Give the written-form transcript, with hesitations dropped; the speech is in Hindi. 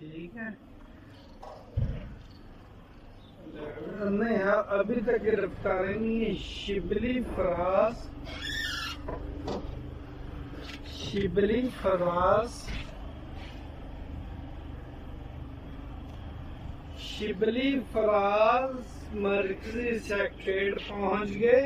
ठीक है। नहीं हाँ, अभी तक गिरफ्तारी नहीं है। शिबली फराज मरकजी सेक्रेटरीट पहुंच गए।